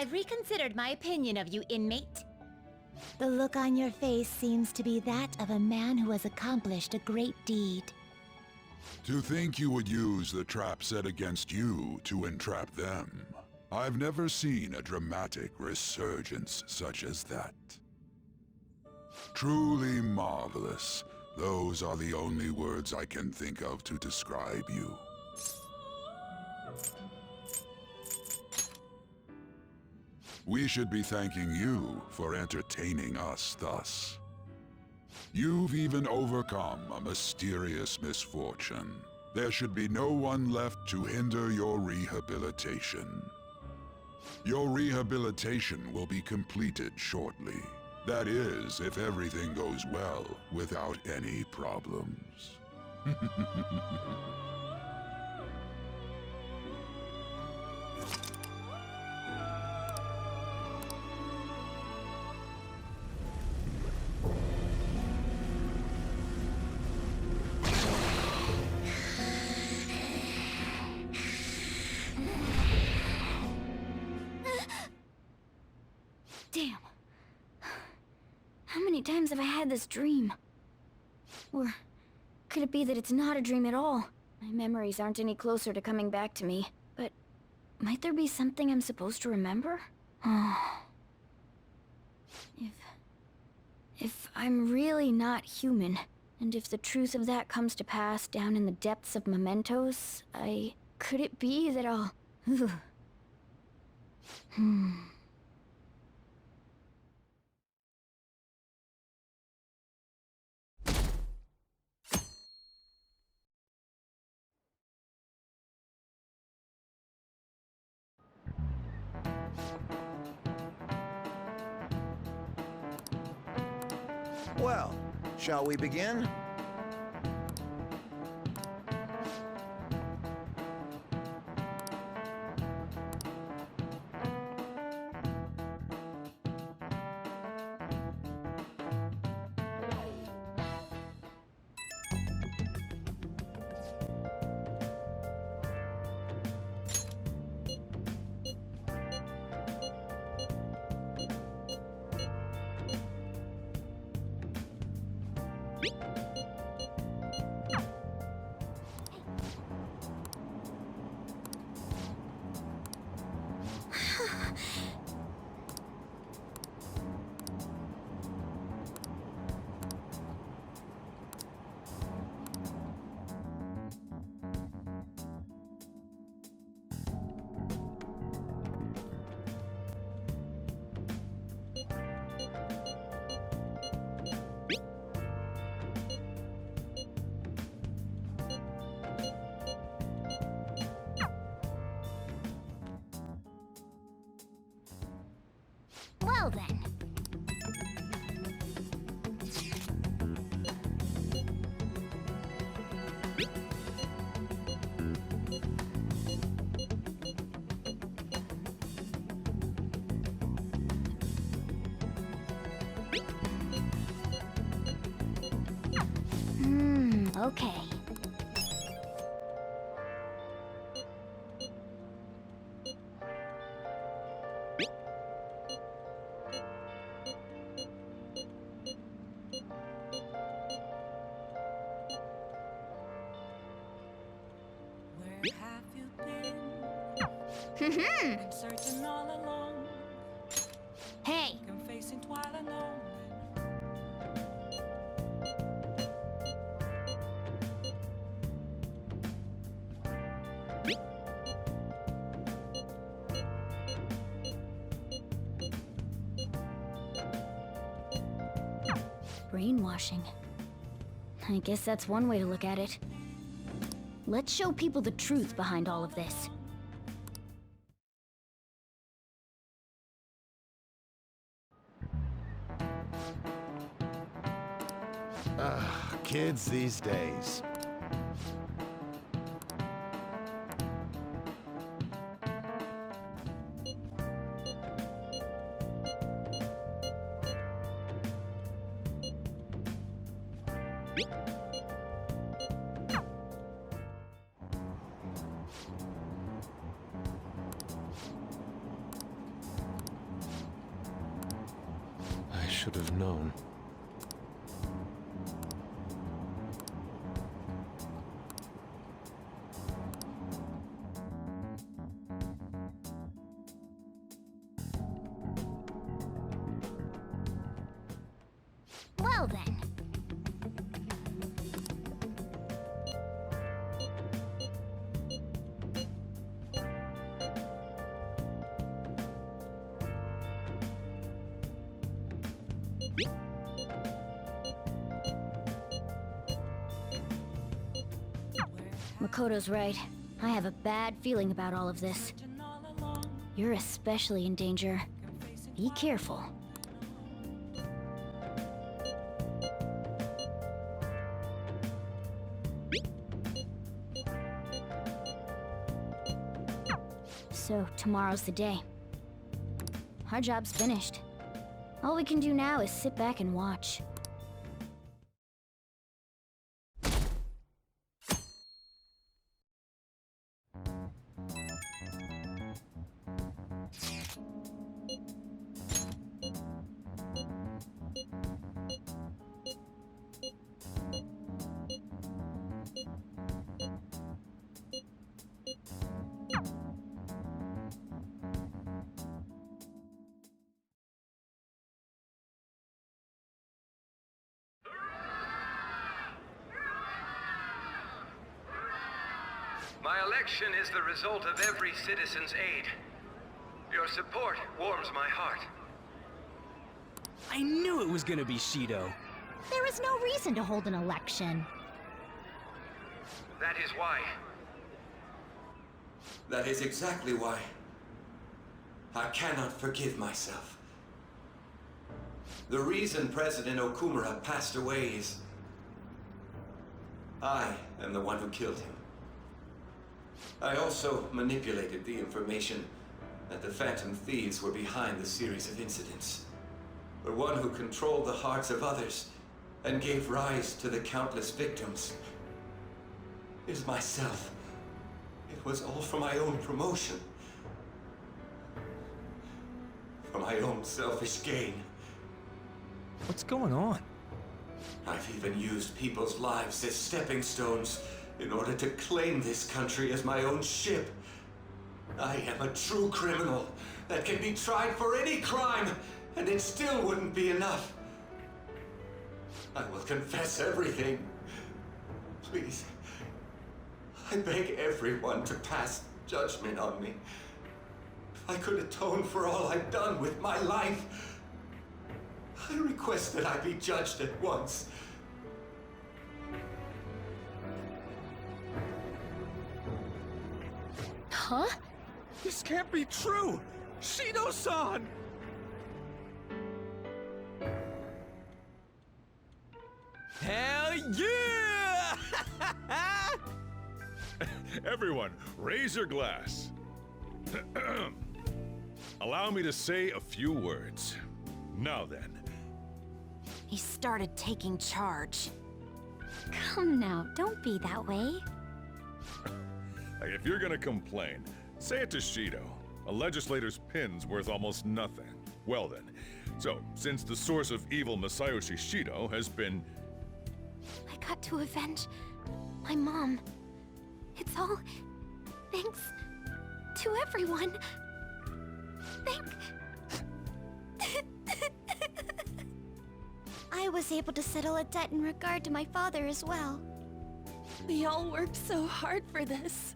I've reconsidered my opinion of you, inmate. The look on your face seems to be that of a man who has accomplished a great deed. To think you would use the trap set against you to entrap them. I've never seen a dramatic resurgence such as that. Truly marvelous. Those are the only words I can think of to describe you. We should be thanking you for entertaining us thus. You've even overcome a mysterious misfortune. There should be no one left to hinder your rehabilitation. Your rehabilitation will be completed shortly. That is, if everything goes well, without any problems. Damn. How many times have I had this dream? Or could it be that it's not a dream at all? My memories aren't any closer to coming back to me, but might there be something I'm supposed to remember? If I'm really not human, and if the truth of that comes to pass down in the depths of mementos, could it be that I'll... Well, shall we begin? Well then. Okay. Where have you been? Been searching all along. Hey! Confessing while alone. Brainwashing. I guess that's one way to look at it. Let's show people the truth behind all of this. Kids these days. should have known. Well then. Makoto's right. I have a bad feeling about all of this. Searching all along, You're especially in danger. Be careful. So, tomorrow's the day. Our job's finished. All we can do now is sit back and watch. My election is the result of every citizen's aid. Your support warms my heart. I knew it was gonna be Shido. There is no reason to hold an election. That is why. That is exactly why. I cannot forgive myself. The reason President Okumura passed away is... I am the one who killed him. I also manipulated the information that the Phantom Thieves were behind the series of incidents. The one who controlled the hearts of others and gave rise to the countless victims is myself. It was all for my own promotion. For my own selfish gain. What's going on? I've even used people's lives as stepping stones in order to claim this country as my own ship. I am a true criminal that can be tried for any crime, and it still wouldn't be enough. I will confess everything. Please, I beg everyone to pass judgment on me. If I could atone for all I've done with my life, I request that I be judged at once. Huh? This can't be true! Shido-san! Hell yeah! Everyone, raise your glass. Allow me to say a few words. Now then. He started taking charge. Come now, don't be that way. If you're gonna complain, say it to Shido. A legislator's pin's worth almost nothing. Well then, so since the source of evil Masayoshi Shido has been... I got to avenge my mom. It's all thanks to everyone. I was able to settle a debt in regard to my father as well. We all worked so hard for this.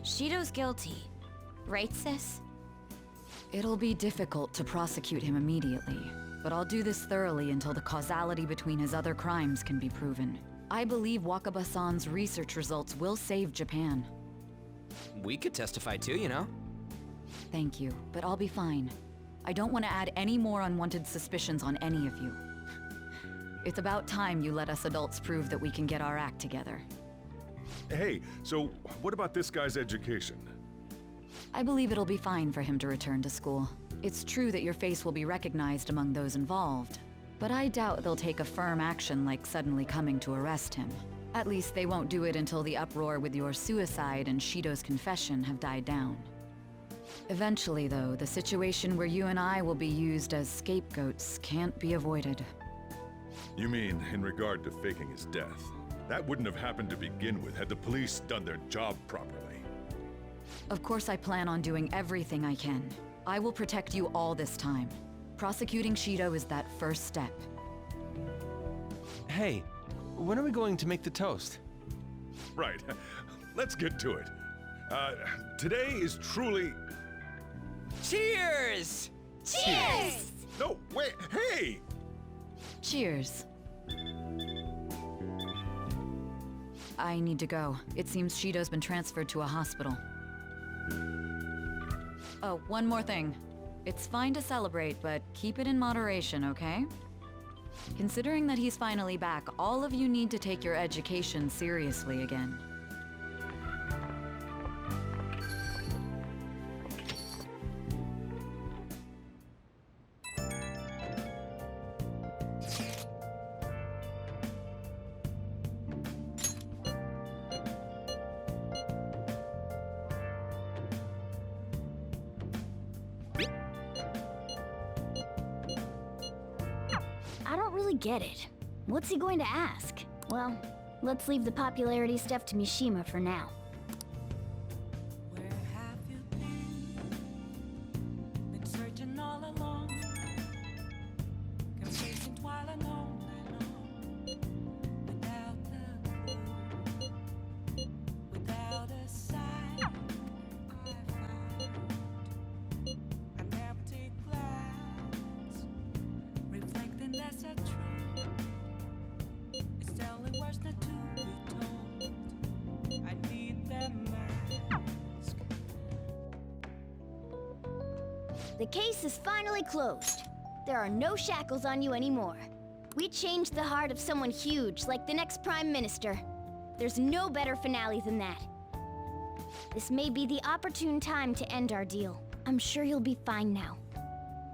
Shido's guilty, right, sis? It'll be difficult to prosecute him immediately, but I'll do this thoroughly until the causality between his other crimes can be proven. I believe Wakaba-san's research results will save Japan. We could testify too, you know? Thank you, but I'll be fine. I don't want to add any more unwanted suspicions on any of you. It's about time you let us adults prove that we can get our act together. Hey, so what about this guy's education? I believe it'll be fine for him to return to school. It's true that your face will be recognized among those involved, but I doubt they'll take a firm action like suddenly coming to arrest him. At least they won't do it until the uproar with your suicide and Shido's confession have died down. Eventually, though, the situation where you and I will be used as scapegoats can't be avoided. You mean in regard to faking his death? That wouldn't have happened to begin with had the police done their job properly. Of course I plan on doing everything I can. I will protect you all this time. Prosecuting Shido is that first step. Hey, when are we going to make the toast? Right. Let's get to it. Today is truly... Cheers! Cheers! No, wait, hey! Cheers. I need to go. It seems Shido's been transferred to a hospital. Oh, one more thing. It's fine to celebrate, but keep it in moderation, okay? Considering that he's finally back, all of you need to take your education seriously again. I don't really get it. What's he going to ask? Well, let's leave the popularity stuff to Mishima for now. Where have you been? Been searching all along. Kept chasing twilight on and on. Without a clue. Without a sign. I found an empty glass. Reflecting that's a tree. It's telling words not to be told. I need that mask. The case is finally closed. There are no shackles on you anymore. We changed the heart of someone huge, like the next Prime Minister. There's no better finale than that. This may be the opportune time to end our deal. I'm sure you'll be fine now.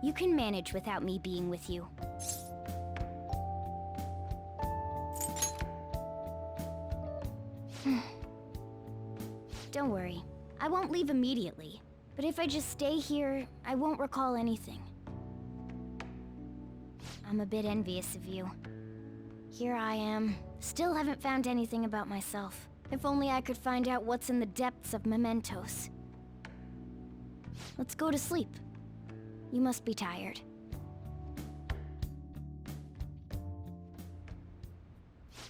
You can manage without me being with you. Don't worry. I won't leave immediately. But if I just stay here, I won't recall anything. I'm a bit envious of you. Here I am. Still haven't found anything about myself. If only I could find out what's in the depths of mementos. Let's go to sleep. You must be tired.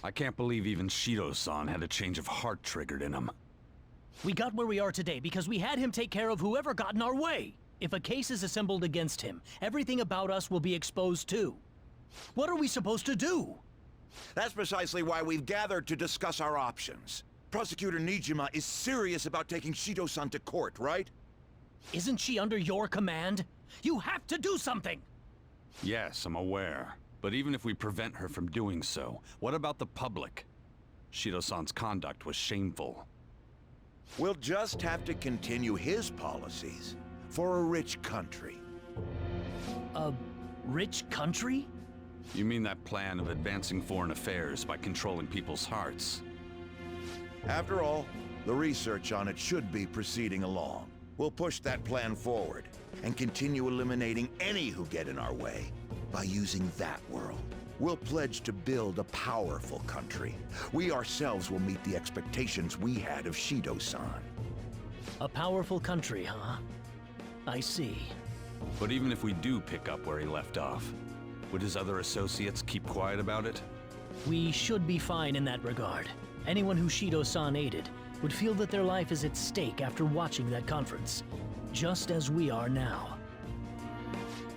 I can't believe even Shido-san had a change of heart triggered in him. We got where we are today because we had him take care of whoever got in our way. If a case is assembled against him, everything about us will be exposed too. What are we supposed to do? That's precisely why we've gathered to discuss our options. Prosecutor Nijima is serious about taking Shido-san to court, right? Isn't she under your command? You have to do something! Yes, I'm aware. But even if we prevent her from doing so, what about the public? Shido-san's conduct was shameful. We'll just have to continue his policies for a rich country. A rich country? You mean that plan of advancing foreign affairs by controlling people's hearts? After all, the research on it should be proceeding along. We'll push that plan forward and continue eliminating any who get in our way by using that world. We'll pledge to build a powerful country. We ourselves will meet the expectations we had of Shido-san. A powerful country, huh? I see. But even if we do pick up where he left off, would his other associates keep quiet about it? We should be fine in that regard. Anyone who Shido-san aided would feel that their life is at stake after watching that conference, just as we are now.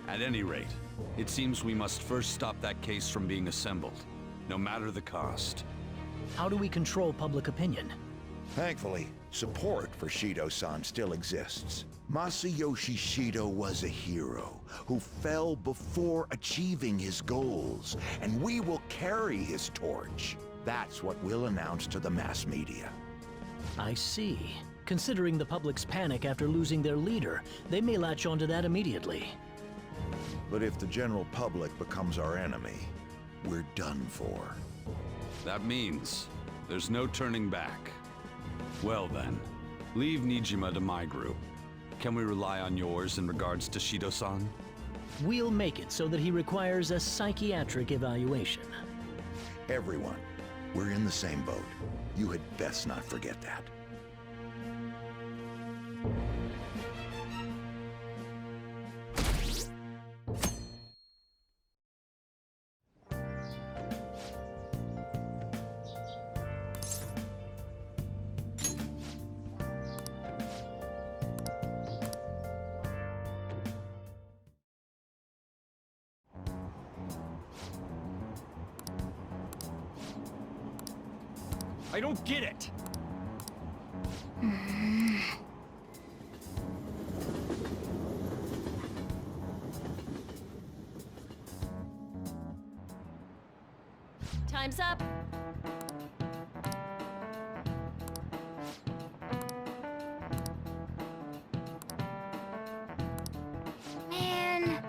At any rate, it seems we must first stop that case from being assembled, no matter the cost. How do we control public opinion? Thankfully, support for Shido-san still exists. Masayoshi Shido was a hero who fell before achieving his goals, and we will carry his torch. That's what we'll announce to the mass media. I see. Considering the public's panic after losing their leader, they may latch onto that immediately. But if the general public becomes our enemy, we're done for. That means There's no turning back. Well then, leave Nijima to my group. Can we rely on yours in regards to Shido-san? We'll make it so that he requires a psychiatric evaluation. Everyone, we're in the same boat. You had best not forget that. I don't get it! Time's up. Man.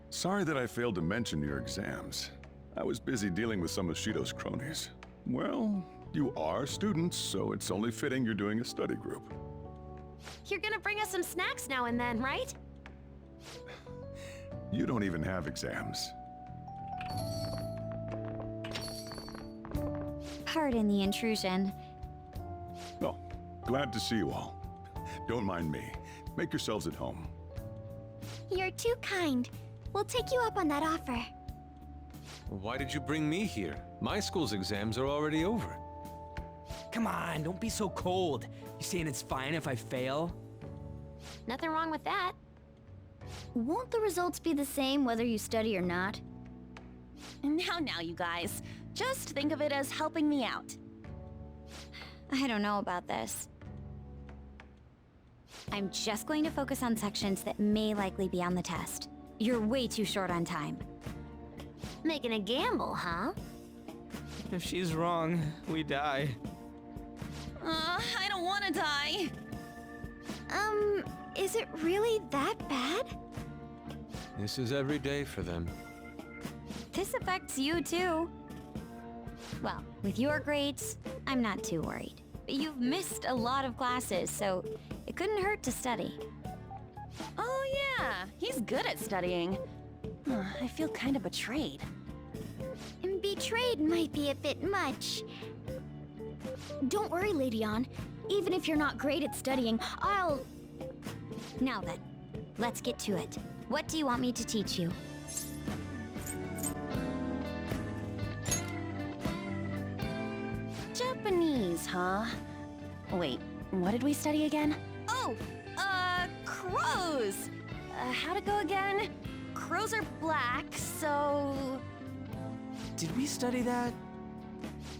Sorry that I failed to mention your exams. I was busy dealing with some of Shido's cronies. Well, you are students, so it's only fitting you're doing a study group. You're gonna bring us some snacks now and then, right? You don't even have exams. Pardon the intrusion. Well, glad to see you all. Don't mind me. Make yourselves at home. You're too kind. We'll take you up on that offer. Why did you bring me here? My school's exams are already over. Come on, don't be so cold. You saying it's fine if I fail? Nothing wrong with that. Won't the results be the same whether you study or not? Now, you guys. Just think of it as helping me out. I don't know about this. I'm just going to focus on sections that may likely be on the test. You're way too short on time. Making a gamble, huh? If she's wrong, we die. I don't want to die. Is it really that bad? This is every day for them. This affects you too. Well, with your grades, I'm not too worried. But you've missed a lot of classes, so it couldn't hurt to study. Oh yeah, he's good at studying. I feel kind of betrayed. And betrayed might be a bit much. Don't worry, Lady Ann. Even if you're not great at studying, I'll... Now then, let's get to it. What do you want me to teach you? Japanese, huh? Wait, what did we study again? Oh, crows! How'd it go again? Crows are black, so... Did we study that?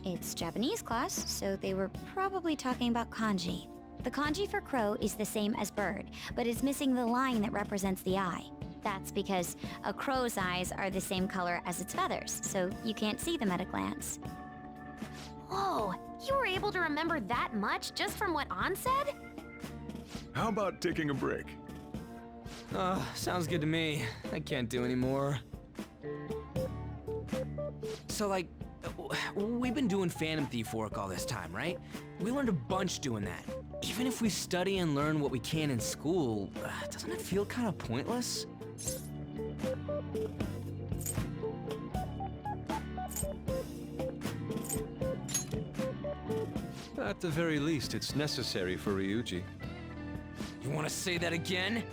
It's Japanese class, so they were probably talking about kanji. The kanji for crow is the same as bird, but is missing the line that represents the eye. That's because a crow's eyes are the same color as its feathers, so you can't see them at a glance. Whoa, you were able to remember that much just from what Ann said? How about taking a break? Sounds good to me. I can't do any more. So, like, we've been doing Phantom Thief work all this time, right? We learned a bunch doing that. Even if we study and learn what we can in school, doesn't it feel kind of pointless? At the very least, it's necessary for Ryuji. You want to say that again?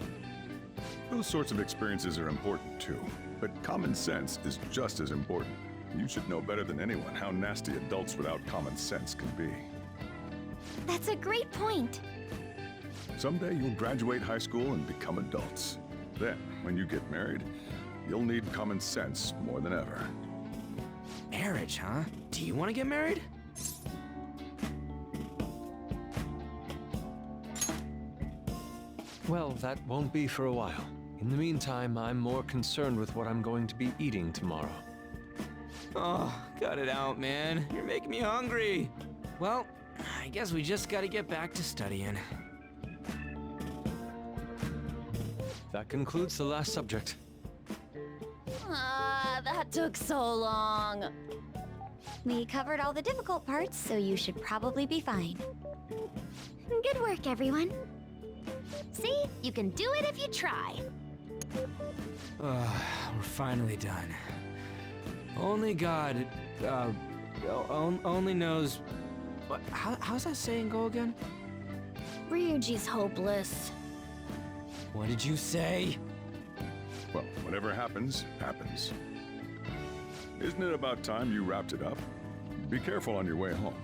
Those sorts of experiences are important too, but common sense is just as important. You should know better than anyone how nasty adults without common sense can be. That's a great point. Someday you'll graduate high school and become adults. Then, when you get married, you'll need common sense more than ever. Marriage, huh? Do you want to get married? Well, that won't be for a while. In the meantime, I'm more concerned with what I'm going to be eating tomorrow. Oh, cut it out, man. You're making me hungry. Well, I guess we just gotta get back to studying. That concludes the last subject. Ah, that took so long. We covered all the difficult parts, so you should probably be fine. Good work, everyone. See? You can do it if you try. We're finally done. Only God, only knows... What, how's that saying go again? Ryuji's hopeless. What did you say? Well, whatever happens, happens. Isn't it about time you wrapped it up? Be careful on your way home.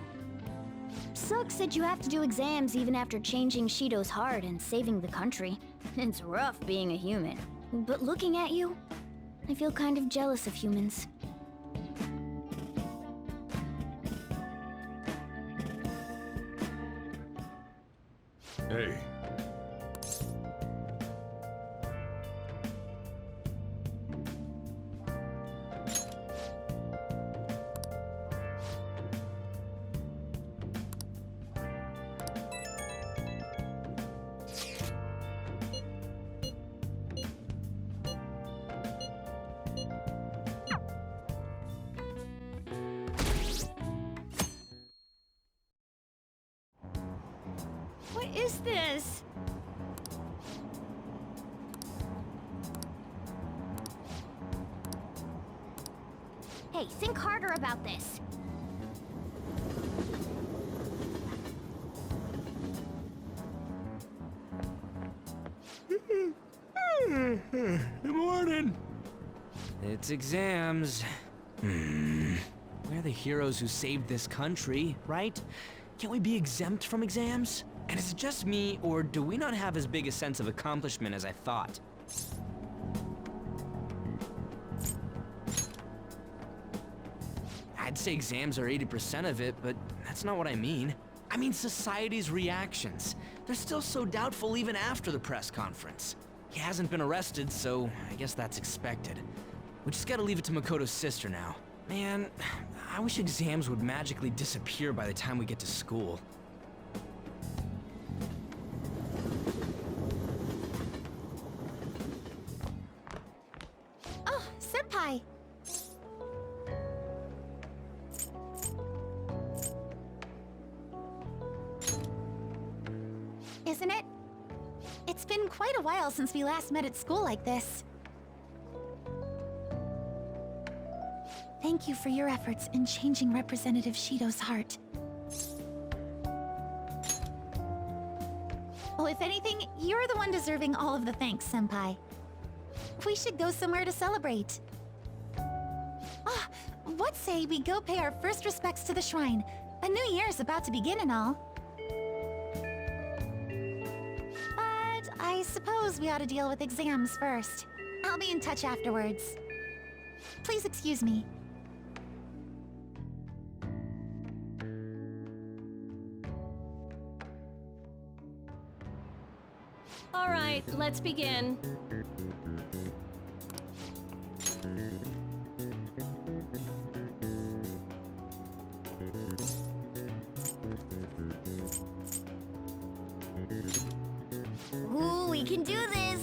Sucks that you have to do exams even after changing Shido's heart and saving the country. It's rough being a human. But looking at you, I feel kind of jealous of humans. Hey. What is this? Hey, think harder about this. Good morning. It's exams. We're the heroes who saved this country, right? Can't we be exempt from exams? And is it just me, or do we not have as big a sense of accomplishment as I thought? I'd say exams are 80% of it, but that's not what I mean. I mean society's reactions. They're still so doubtful even after the press conference. He hasn't been arrested, so I guess that's expected. We just gotta leave it to Makoto's sister now. Man, I wish exams would magically disappear by the time we get to school. Oh, Senpai! Isn't it? It's been quite a while since we last met at school like this. Thank you for your efforts in changing Representative Shido's heart. Oh, if anything, you're the one deserving all of the thanks, Senpai. We should go somewhere to celebrate. Ah, what say we go pay our first respects to the shrine? A new year is about to begin and all. But I suppose we ought to deal with exams first. I'll be in touch afterwards. Please excuse me. All right, let's begin. Ooh, we can do this!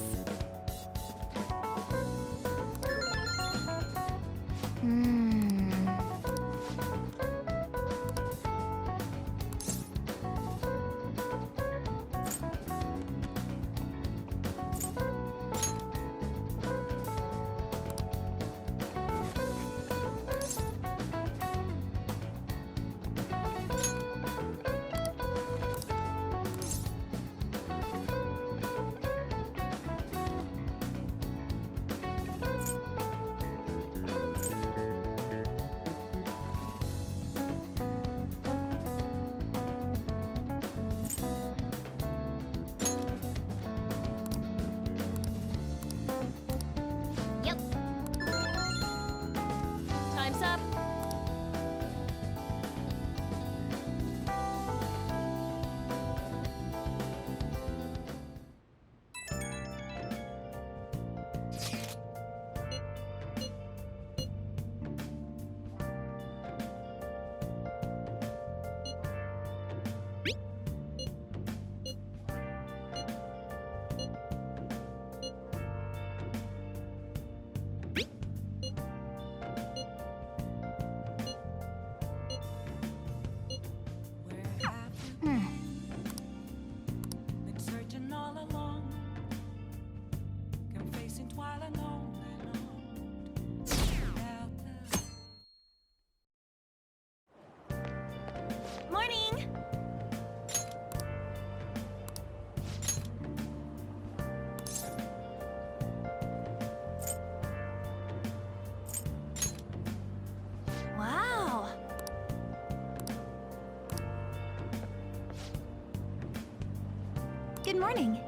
Good morning.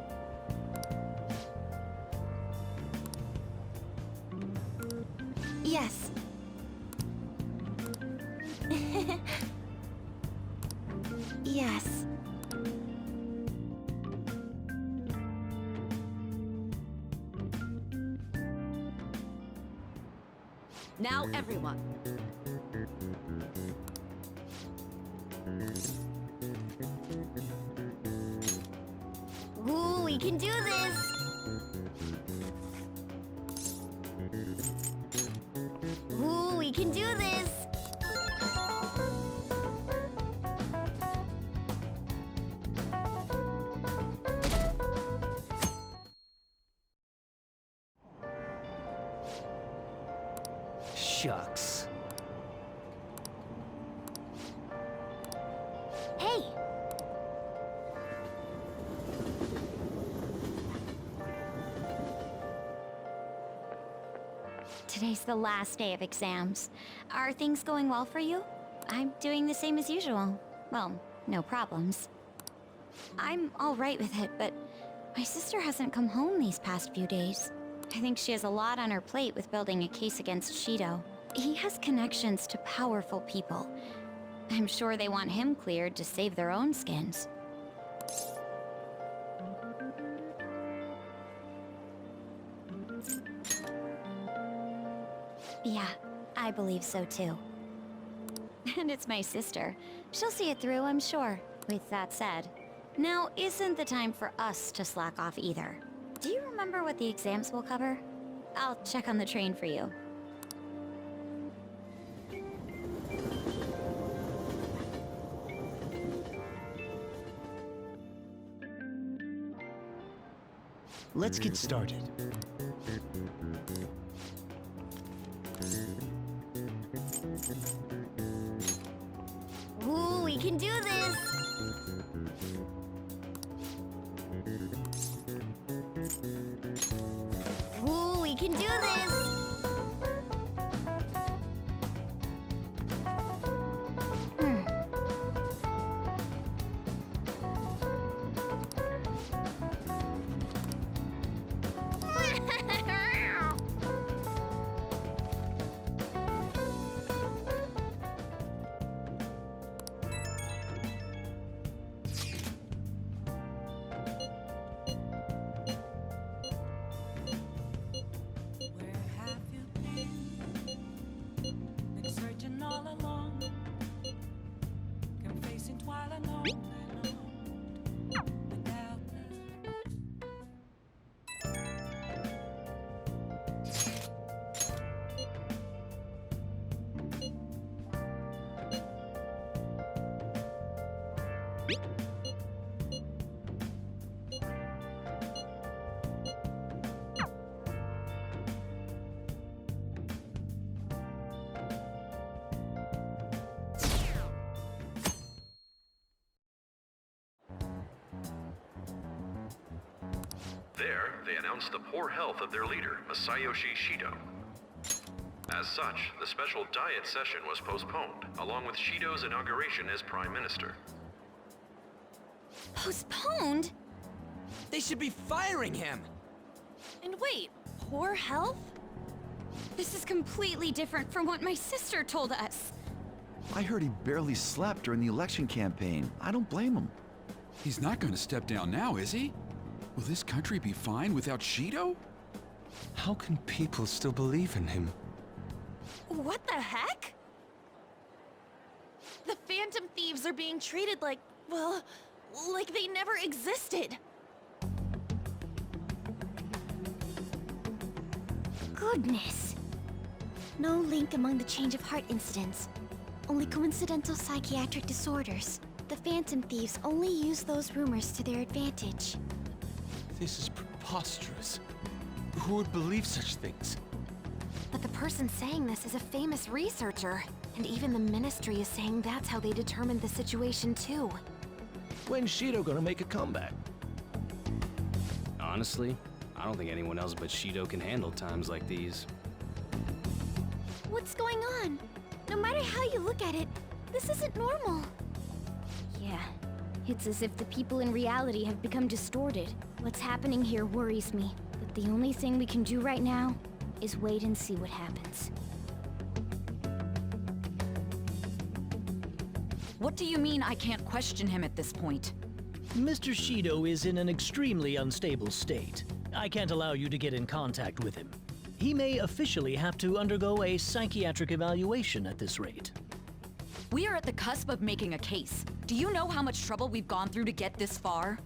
Yes. Yes. Now, everyone. Ooh, we can do this! Ooh, we can do this! Shucks. Hey! Today's the last day of exams. Are things going well for you? I'm doing the same as usual. Well, no problems. I'm all right with it, but my sister hasn't come home these past few days. I think she has a lot on her plate with building a case against Shido. He has connections to powerful people. I'm sure they want him cleared to save their own skins. Yeah, I believe so too. And it's my sister. She'll see it through, I'm sure. With that said, now isn't the time for us to slack off either. Do you remember what the exams will cover? I'll check on the train for you. Let's get started. Ooh, we can do this! Ooh, we can do this! Where have you been? Been searching all along, confessing while alone without There, they announced the poor health of their leader, Masayoshi Shido. As such, the special diet session was postponed, along with Shido's inauguration as Prime Minister. Postponed? They should be firing him! And wait, poor health? This is completely different from what my sister told us. I heard he barely slept during the election campaign. I don't blame him. He's not going to step down now, is he? Will this country be fine without Shido? How can people still believe in him? What the heck? The Phantom Thieves are being treated like, well, like they never existed. Goodness. No link among the change of heart incidents. Only coincidental psychiatric disorders. The Phantom Thieves only use those rumors to their advantage. This is preposterous. Who would believe such things? But the person saying this is a famous researcher. And even the Ministry is saying that's how they determined the situation too. When's Shido gonna make a comeback? Honestly, I don't think anyone else but Shido can handle times like these. What's going on? No matter how you look at it, this isn't normal. Yeah, It's as if the people in reality have become distorted. What's happening here worries me, but the only thing we can do right now is wait and see what happens. What do you mean I can't question him at this point? Mr. Shido is in an extremely unstable state. I can't allow you to get in contact with him. He may officially have to undergo a psychiatric evaluation at this rate. We are at the cusp of making a case. Do you know how much trouble we've gone through to get this far?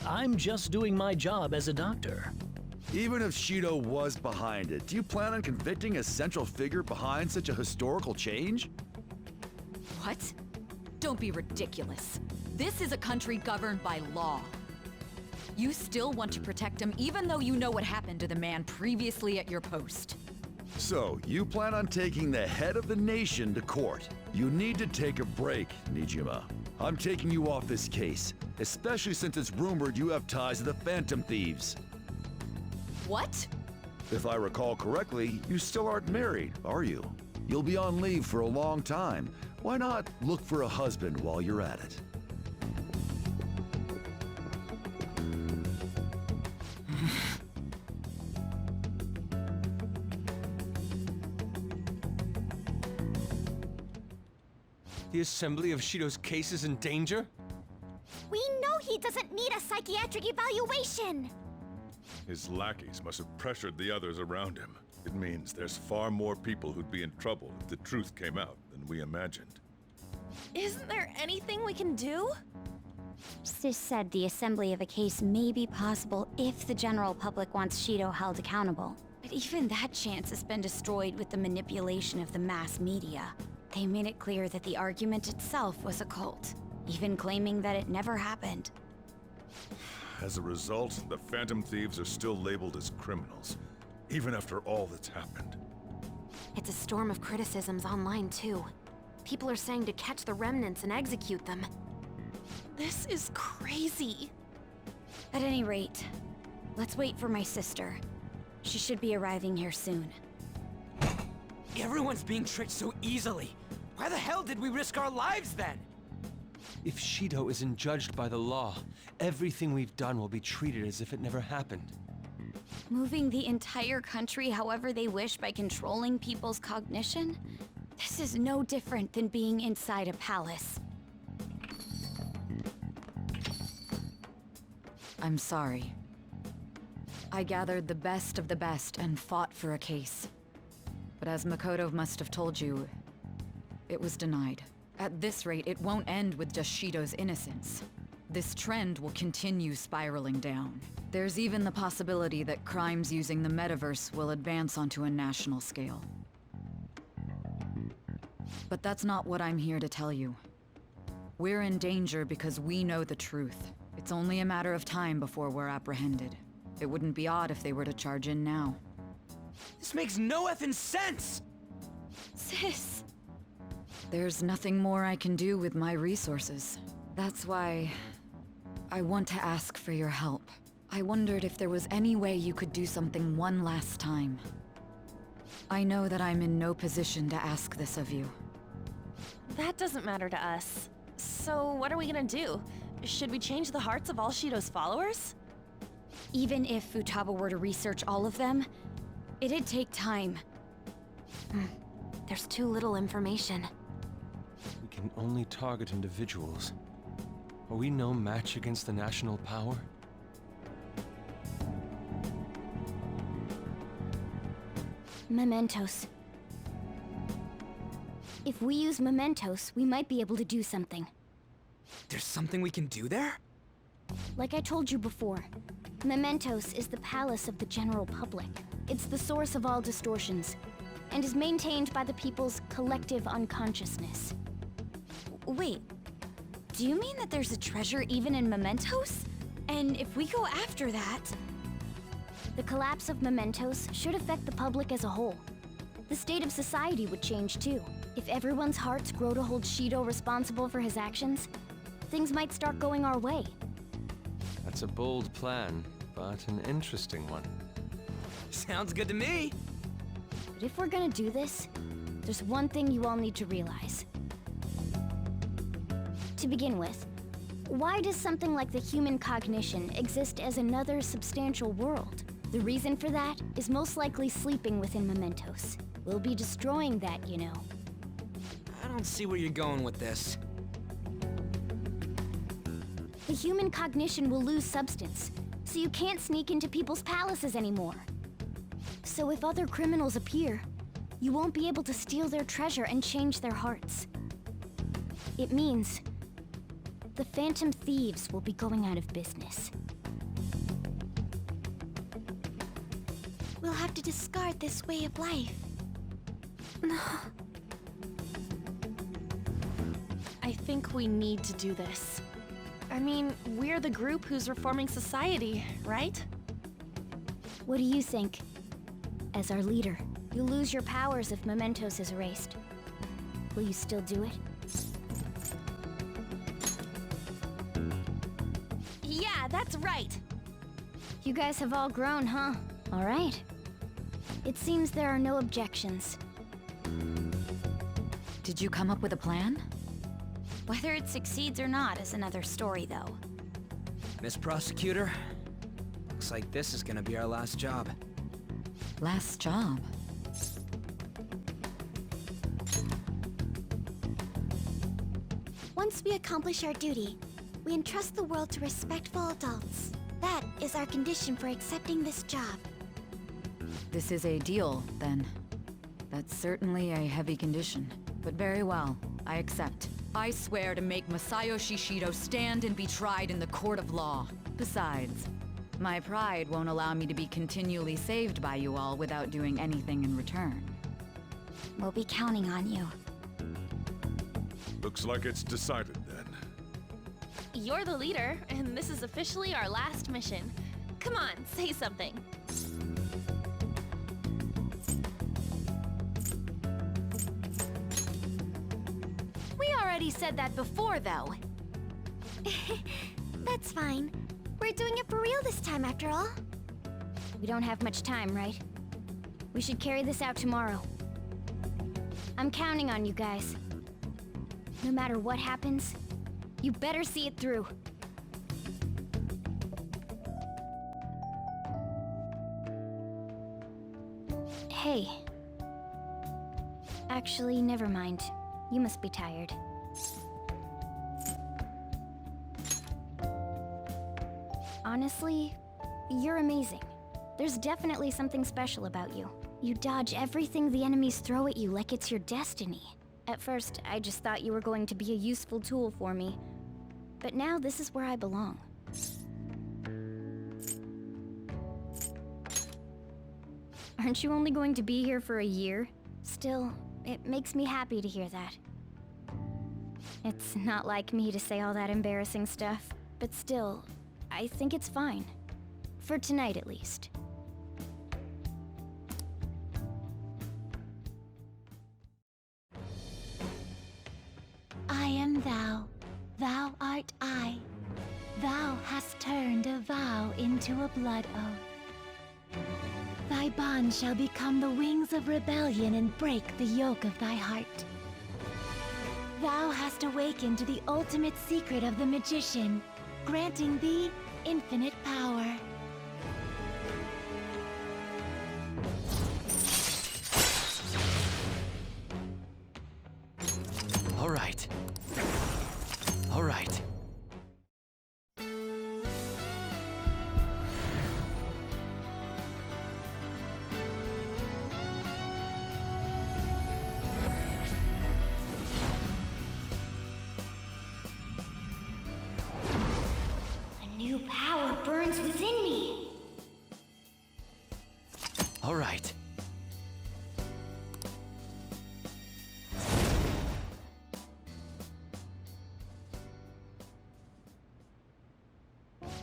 I'm just doing my job as a doctor. Even if Shido was behind it, do you plan on convicting a central figure behind such a historical change? What? Don't be ridiculous. This is a country governed by law. You still want to protect him even though you know what happened to the man previously at your post. So, you plan on taking the head of the nation to court. You need to take a break, Nijima. I'm taking you off this case, especially since it's rumored you have ties to the Phantom Thieves. What? If I recall correctly, you still aren't married, are you? You'll be on leave for a long time. Why not look for a husband while you're at it? The assembly of Shido's case is in danger? We know he doesn't need a psychiatric evaluation! His lackeys must have pressured the others around him. It means there's far more people who'd be in trouble if the truth came out than we imagined. Isn't there anything we can do? Sis said the assembly of a case may be possible if the general public wants Shido held accountable. But even that chance has been destroyed with the manipulation of the mass media. They made it clear that the argument itself was a cult, even claiming that it never happened. As a result, the Phantom Thieves are still labeled as criminals, even after all that's happened. It's a storm of criticisms online, too. People are saying to catch the remnants and execute them. This is crazy. At any rate, let's wait for my sister. She should be arriving here soon. Everyone's being tricked so easily. Why the hell did we risk our lives then? If Shido isn't judged by the law, everything we've done will be treated as if it never happened. Moving the entire country however they wish by controlling people's cognition? This is no different than being inside a palace. I'm sorry. I gathered the best of the best and fought for a case. But as Makoto must have told you, it was denied. At this rate, it won't end with just Shido's innocence. This trend will continue spiraling down. There's even the possibility that crimes using the metaverse will advance onto a national scale. But that's not what I'm here to tell you. We're in danger because we know the truth. It's only a matter of time before we're apprehended. It wouldn't be odd if they were to charge in now. This makes no effing sense! Sis! There's nothing more I can do with my resources. That's why I want to ask for your help. I wondered if there was any way you could do something one last time. I know that I'm in no position to ask this of you. That doesn't matter to us. So what are we gonna do? Should we change the hearts of all Shido's followers? Even if Futaba were to research all of them, it'd take time. There's too little information. We can only target individuals. Are we no match against the national power? Mementos. If we use mementos, we might be able to do something. There's something we can do there? Like I told you before, mementos is the palace of the general public. It's the source of all distortions, and is maintained by the people's collective unconsciousness. Wait, do you mean that there's a treasure even in mementos? And if we go after that... The collapse of mementos should affect the public as a whole. The state of society would change too. If everyone's hearts grow to hold Shido responsible for his actions, things might start going our way. That's a bold plan, but an interesting one. Sounds good to me! But if we're gonna do this, there's one thing you all need to realize. To begin with, Why does something like the human cognition exist as another substantial world? The reason for that is most likely sleeping within Mementos. We'll be destroying that, you know. I don't see where you're going with this. The human cognition will lose substance, so you can't sneak into people's palaces anymore. So if other criminals appear, you won't be able to steal their treasure and change their hearts. It means the Phantom Thieves will be going out of business. We'll have to discard this way of life. I think we need to do this. I mean, we're the group who's reforming society, right? What do you think? As our leader, you'll lose your powers if Mementos is erased. Will you still do it? Yeah, that's right! You guys have all grown, huh? All right. It seems there are no objections. Did you come up with a plan? Whether it succeeds or not is another story, though. Miss Prosecutor, looks like this is gonna be our last job. Last job? Once we accomplish our duty, we entrust the world to respectful adults. That is our condition for accepting this job. This is a deal, then. That's certainly a heavy condition. But very well, I accept. I swear to make Masayoshi Shido stand and be tried in the court of law. Besides, my pride won't allow me to be continually saved by you all without doing anything in return. We'll be counting on you. Looks like it's decided then. You're the leader, and this is officially our last mission. Come on, say something. We already said that before, though. That's fine. We're doing it for real this time, after all. We don't have much time, right? We should carry this out tomorrow. I'm counting on you guys. No matter what happens, you better see it through. Hey. Actually, never mind. You must be tired. Honestly, you're amazing. There's definitely something special about you. You dodge everything the enemies throw at you like it's your destiny. At first, I just thought you were going to be a useful tool for me. But now this is where I belong. Aren't you only going to be here for a year? Still, it makes me happy to hear that. It's not like me to say all that embarrassing stuff, but still, I think it's fine. For tonight, at least. I am thou, thou art I. Thou hast turned a vow into a blood oath. Thy bond shall become the wings of rebellion and break the yoke of thy heart. Thou hast awakened to the ultimate secret of the magician, granting thee infinite power. All right. All right. A new power burns within me. All right.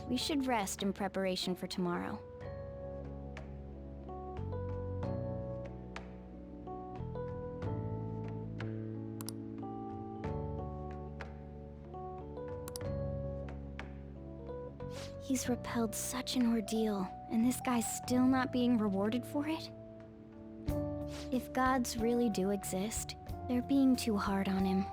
We should rest in preparation for tomorrow. He's repelled such an ordeal, and this guy's still not being rewarded for it? If gods really do exist, they're being too hard on him.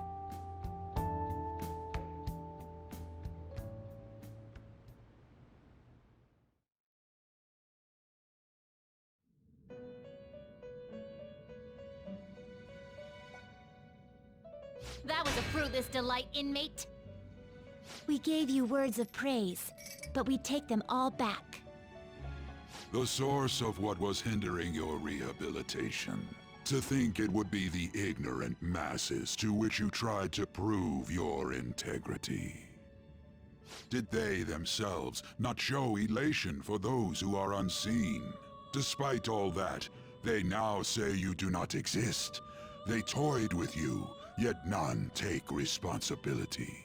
That was a fruitless delight, inmate. We gave you words of praise, but we take them all back. The source of what was hindering your rehabilitation. To think it would be the ignorant masses to which you tried to prove your integrity. Did they themselves not show elation for those who are unseen? Despite all that, they now say you do not exist. They toyed with you, yet none take responsibility.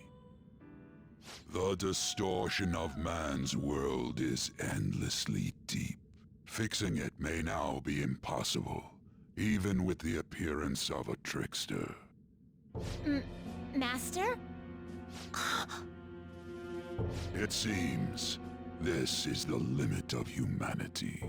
The distortion of man's world is endlessly deep. Fixing it may now be impossible, even with the appearance of a trickster. Master? It seems this is the limit of humanity.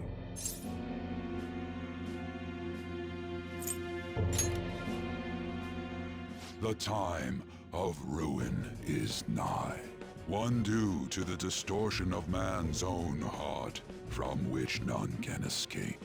The time of ruin is nigh. One due to the distortion of man's own heart, from which none can escape.